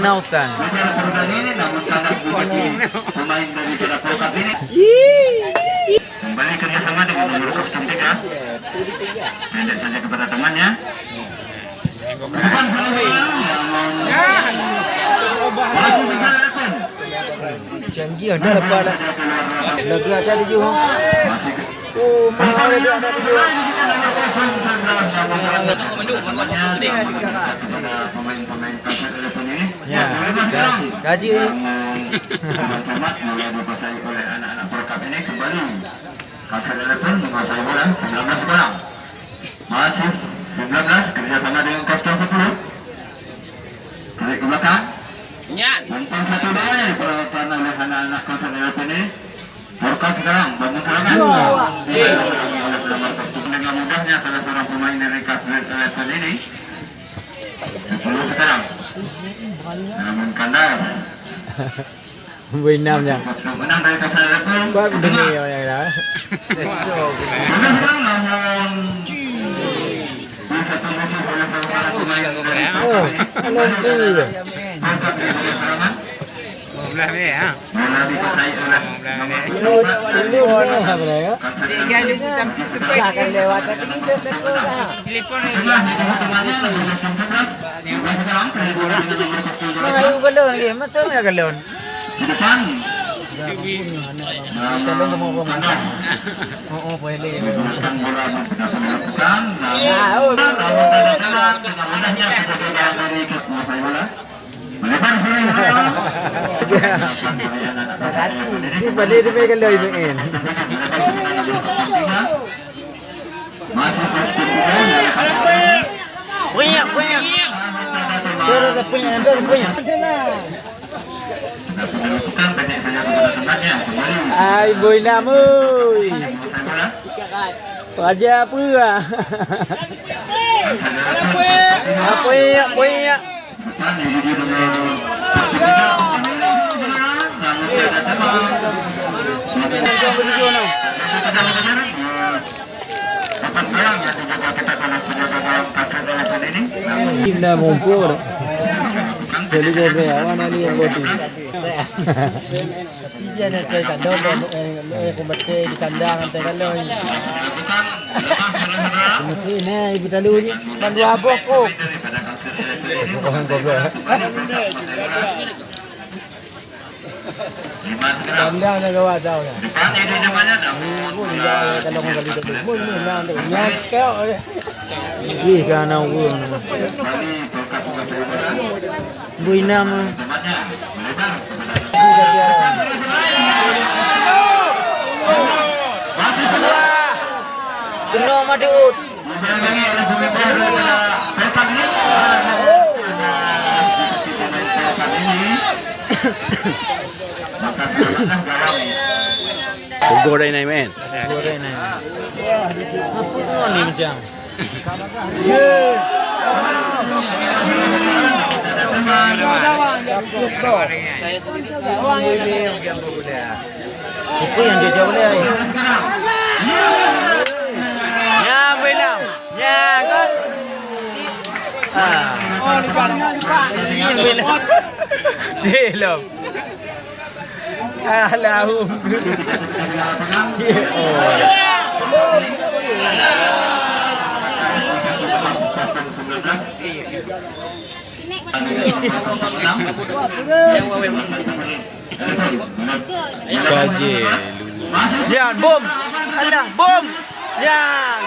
Nautan. Ini namun sangat pemain dari Pro Cup ini. Kembali kerjasama dengan nomor 03. Pendek saja kepada temannya. Bukan Canggih ada lepas dah. Lagi ada tujuh. Oh, mahal lagi ada tujuh. Ya, gaji. Mulai oleh anak-anak Pro Cup ini kembali. Kasar telepon menguasai bola 19 sekarang. Masih 19 kerjasama dengan Kasar 10. Tarik ke belakang. Umpan satu dua yang diperlukan oleh anak-anak Kasar telepon ini. Workout sekarang, bangun serangan. Dengan mudahnya salah seorang pemain dari Kasar telepon ini. Sepuluh sekarang. Namun kandas. Menang je. Menang dari Kasar telepon. Buat dengar yang dah. Oh, kalau tu. Belah ni ha. Bola dikuasai oleh Dulu apa ya? Tiga ni Akan lewat tadi kita sekolah. telefon ni. Ayo galon lagi, macam mana galon? di depan. Galon mau ngomong. Oh, boleh. Bola dilakukan. Melebar Ini pada dia punya galon ini kan. Punya. Terus punya, punya. Ai boy nam ơi. Raja apa ah? Punya. Dah mumpul. Jadi dia berapa ni yang boti. Dia nak ke kandang komite di kandang antai kalau. Mesti ni ibu talu ni bandu abok ko. Bukan goblok. Kandang nak gawa tahu ya. Kalau mau balik tu, mun nak nyacau. Ih kan awang. Bui nama. Kena madut. Goreng ni men. Goreng ni. Apa ni macam? Siapa yang dia jawab dia? Ya belam, ya kan? Oh ni belam. Belam. Alahu. Gaji. Yan, boom. Alah, boom. Yan.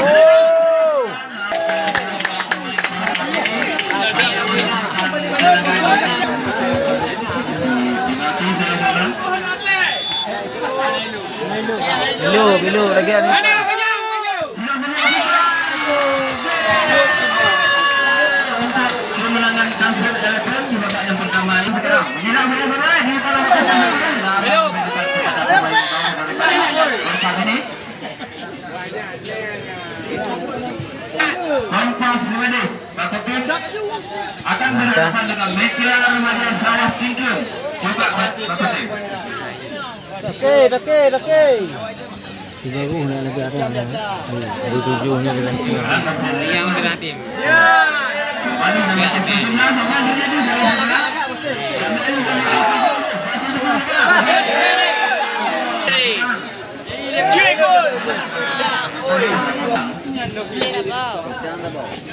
Oh. Bilu lagi ni. Kemenangan Kasar Elephant di babak yang pertama ini sekarang. Menyilang bola di dalam Bilu. Kompas Medi, Bakopis akan berhadapan dengan Mekia Ramadan Sawah Tingkir. Coba Bakopis. Okey. Tiga guna lagi ada yang ada tujuhnya dengan tiga. Yang tengah tim. Jangan